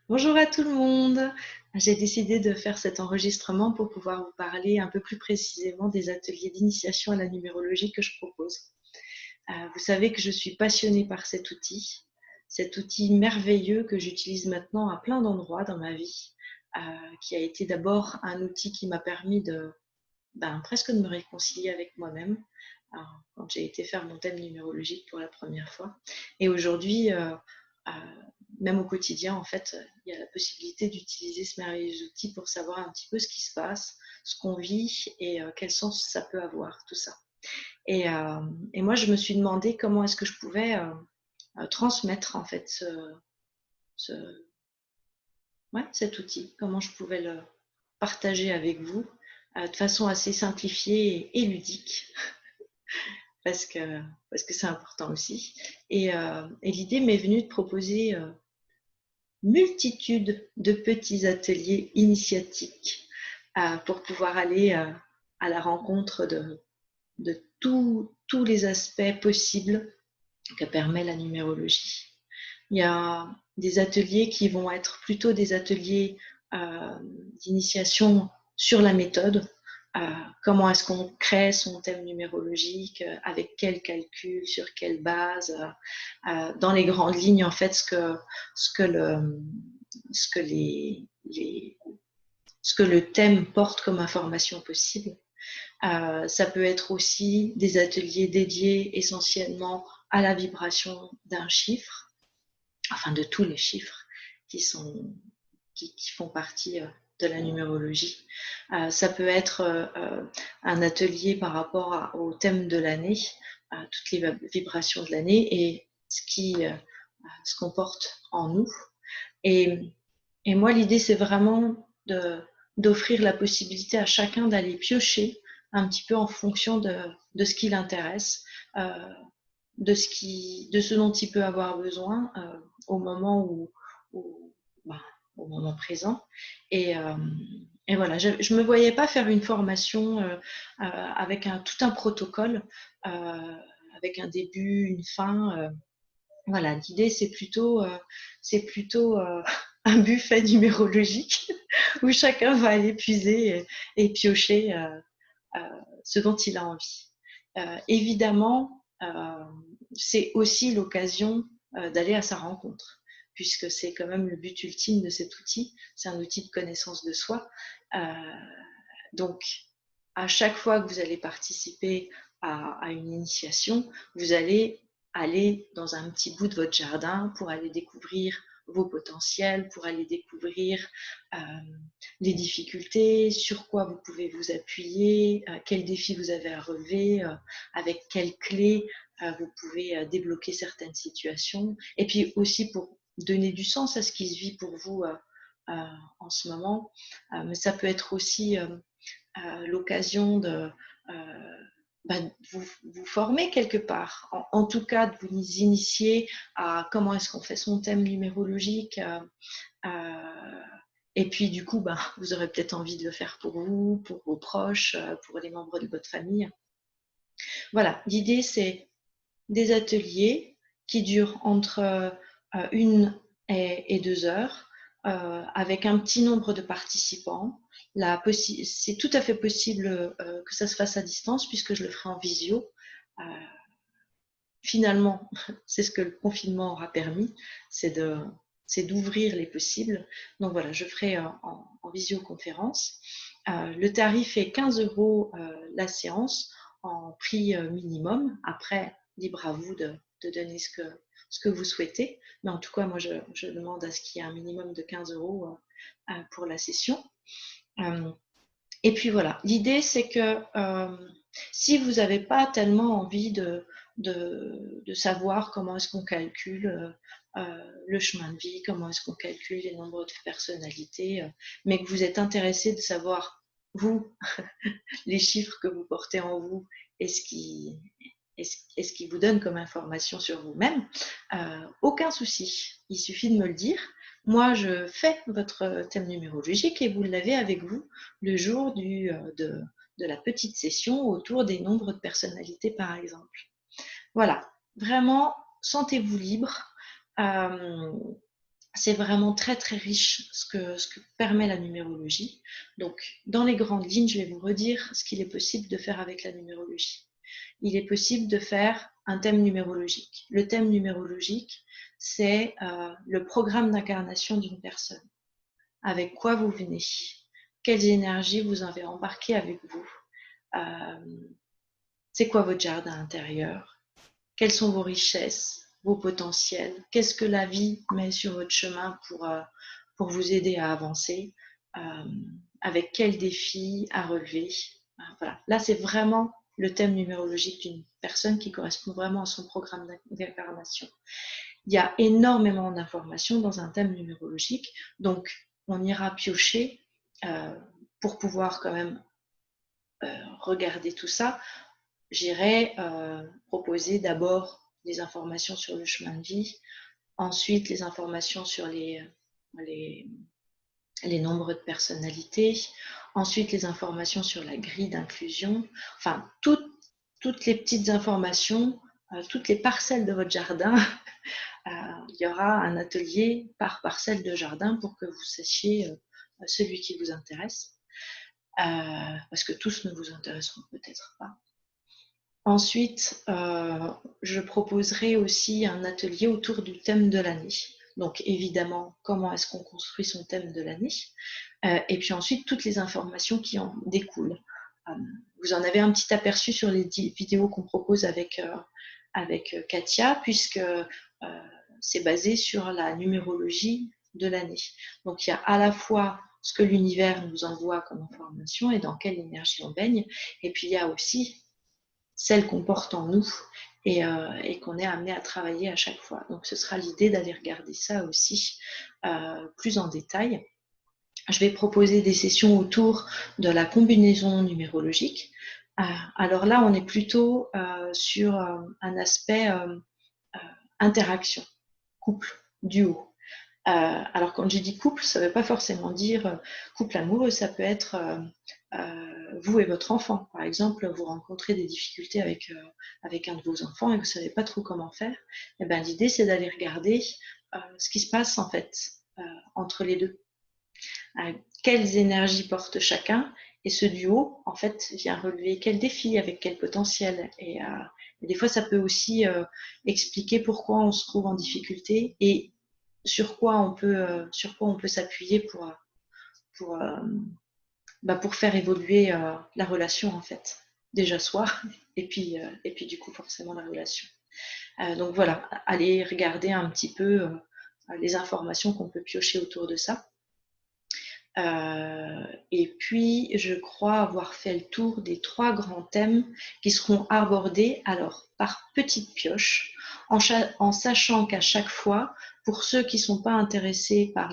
Bonjour à tout le monde. J'ai décidé de faire cet enregistrement pour pouvoir vous parler un peu plus précisément des ateliers d'initiation à la numérologie que je propose. Vous savez que je suis passionnée par cet outil merveilleux que j'utilise maintenant à plein d'endroits dans ma vie, qui a été d'abord un outil qui m'a permis presque de me réconcilier avec moi-même quand j'ai été faire mon thème numérologique pour la première fois. Et aujourd'hui, euh, même au quotidien, en fait, il y a la possibilité d'utiliser ce merveilleux outil pour savoir un petit peu ce qui se passe, ce qu'on vit et quel sens ça peut avoir, tout ça. Et, euh, et moi, je me suis demandé comment est-ce que je pouvais transmettre en fait ce, ouais, cet outil, comment je pouvais le partager avec vous de façon assez simplifiée et ludique parce que parce que c'est important aussi. Et l'idée m'est venue de proposer multitude de petits ateliers initiatiques pour pouvoir aller à la rencontre de tous les aspects possibles que permet la numérologie. Il y a des ateliers qui vont être plutôt des ateliers d'initiation sur la méthode. Comment est-ce qu'on crée son thème numérologique, avec quel calcul, sur quelle base, dans les grandes lignes en fait ce que le ce que les ce que le thème porte comme information possible. Ça peut être aussi des ateliers dédiés essentiellement à la vibration d'un chiffre, enfin de tous les chiffres qui, sont, qui font partie de la numérologie. Ça peut être un atelier par rapport au thème de l'année, toutes les vibrations de l'année et ce qui se comporte en nous. Et, et moi, l'idée, c'est vraiment d'offrir la possibilité à chacun d'aller piocher un petit peu en fonction de ce qui l'intéresse, euh, de ce dont il peut avoir besoin au moment où bah, au moment présent. Et, euh, et voilà, je ne me voyais pas faire une formation avec tout un protocole, avec un début, une fin. Voilà, l'idée c'est plutôt un buffet numérologique où chacun va aller puiser et piocher euh, ce dont il a envie. Évidemment, c'est aussi l'occasion d'aller à sa rencontre, puisque c'est quand même le but ultime de cet outil. C'est un outil de connaissance de soi. Euh, donc, à chaque fois que vous allez participer à une initiation, vous allez aller dans un petit bout de votre jardin pour aller découvrir vos potentiels, pour aller découvrir euh, les difficultés, sur quoi vous pouvez vous appuyer, quels défis vous avez à relever, avec quelles clés vous pouvez débloquer certaines situations, et puis aussi pour donner du sens à ce qui se vit pour vous en ce moment. Mais ça peut être aussi l'occasion de vous former quelque part, en tout cas de vous initier à comment est-ce qu'on fait son thème numérologique. Et puis du coup, vous aurez peut-être envie de le faire pour vous, pour vos proches, pour les membres de votre famille. Voilà, l'idée c'est des ateliers qui durent entre 1 et 2 heures, avec un petit nombre de participants. C'est tout à fait possible que ça se fasse à distance puisque je le ferai en visio. Euh, Finalement, c'est ce que le confinement aura permis, c'est de c'est d'ouvrir les possibles. Donc voilà, je ferai en visioconférence. Le tarif est 15 € la séance en prix minimum. Après, libre à vous de donner ce que vous souhaitez. Mais en tout cas, moi, je demande à ce qu'il y ait un minimum de 15 € pour la session. Euh, et puis voilà, l'idée c'est que si vous n'avez pas tellement envie de savoir comment est-ce qu'on calcule le chemin de vie, comment est-ce qu'on calcule les nombres de personnalités, mais que vous êtes intéressé de savoir, vous, les chiffres que vous portez en vous et ce qui vous donne comme information sur vous-même, aucun souci. Il suffit de me le dire. Moi, je fais votre thème numérologique et vous l'avez avec vous le jour de la petite session autour des nombres de personnalités, par exemple. Voilà, vraiment, sentez-vous libre. Euh, c'est vraiment très très riche ce que permet la numérologie. Donc, dans les grandes lignes, je vais vous redire ce qu'il est possible de faire avec la numérologie. Il est possible de faire un thème numérologique. Le thème numérologique, c'est le programme d'incarnation d'une personne. Avec quoi vous venez? Quelles énergies vous avez embarquées avec vous? C'est quoi votre jardin intérieur? Quelles sont vos richesses, vos potentiels? Qu'est-ce que la vie met sur votre chemin pour vous aider à avancer? Avec quels défis à relever? Voilà. Là, c'est vraiment le thème numérologique d'une personne qui correspond vraiment à son programme d'incarnation. Il y a énormément d'informations dans un thème numérologique, donc on ira piocher pour pouvoir quand même regarder tout ça. J'irai proposer d'abord des informations sur le chemin de vie, ensuite les informations sur les nombres de personnalités, ensuite les informations sur la grille d'inclusion, enfin toutes les petites informations, toutes les parcelles de votre jardin. Il y aura un atelier par parcelle de jardin pour que vous sachiez celui qui vous intéresse, parce que tous ne vous intéresseront peut-être pas. Ensuite, je proposerai aussi un atelier autour du thème de l'année. Donc évidemment, comment est-ce qu'on construit son thème de l'année, et puis ensuite toutes les informations qui en découlent. Vous en avez un petit aperçu sur les vidéos qu'on propose avec Katia, puisque c'est basé sur la numérologie de l'année. Donc il y a à la fois ce que l'univers nous envoie comme information et dans quelle énergie on baigne, et puis il y a aussi celle qu'on porte en nous et qu'on est amené à travailler à chaque fois. Donc ce sera l'idée d'aller regarder ça aussi plus en détail. Je vais proposer des sessions autour de la combinaison numérologique. Alors là, on est plutôt sur un aspect interaction, couple, duo. Alors quand je dis couple, ça ne veut pas forcément dire couple amoureux, ça peut être vous et votre enfant. Par exemple, vous rencontrez des difficultés avec un de vos enfants et vous ne savez pas trop comment faire. Et ben, l'idée, c'est d'aller regarder ce qui se passe en fait entre les deux. Quelles énergies porte chacun, et ce duo en fait vient relever quel défi avec quel potentiel, et des fois ça peut aussi expliquer pourquoi on se trouve en difficulté et sur quoi on peut s'appuyer pour, pour faire évoluer la relation en fait, déjà soi et puis du coup forcément la relation. Donc voilà, allez regarder un petit peu les informations qu'on peut piocher autour de ça. Et puis, je crois avoir fait le tour des 3 grands thèmes qui seront abordés alors par petites pioches, en sachant qu'à chaque fois, pour ceux qui ne sont pas intéressés par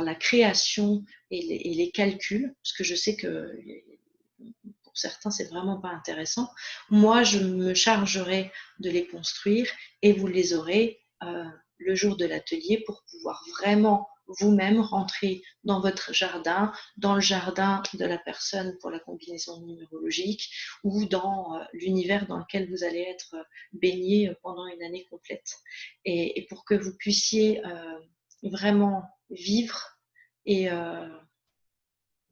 la création et les calculs, parce que je sais que pour certains, c'est vraiment pas intéressant, moi, je me chargerai de les construire et vous les aurez le jour de l'atelier pour pouvoir vraiment vous-même rentrer dans votre jardin, dans le jardin de la personne pour la combinaison numérologique ou dans l'univers dans lequel vous allez être baigné pendant une année complète. Et pour que vous puissiez vraiment vivre et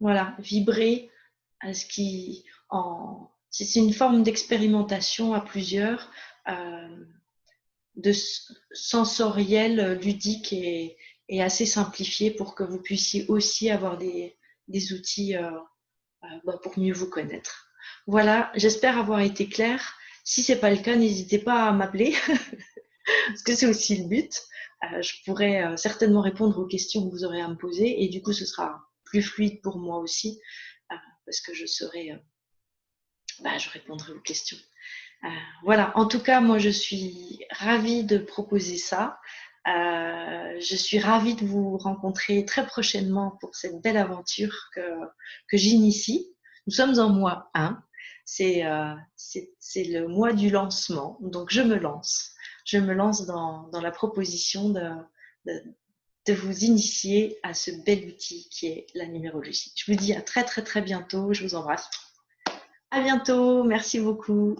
voilà, vibrer à ce qui c'est une forme d'expérimentation à plusieurs, de sensoriel, ludique et assez simplifié pour que vous puissiez aussi avoir des outils pour mieux vous connaître. Voilà, j'espère avoir été claire. Si ce n'est pas le cas, n'hésitez pas à m'appeler, parce que c'est aussi le but. Je pourrai certainement répondre aux questions que vous aurez à me poser et du coup, ce sera plus fluide pour moi aussi, parce que je répondrai aux questions. Voilà, en tout cas, moi, je suis ravie de proposer ça. Je suis ravie de vous rencontrer très prochainement pour cette belle aventure que j'initie. Nous sommes en mois 1. C'est le mois du lancement, donc je me lance. Je me lance dans la proposition de vous initier à ce bel outil qui est la numérologie. Je vous dis à très très très bientôt. Je vous embrasse. À bientôt. Merci beaucoup.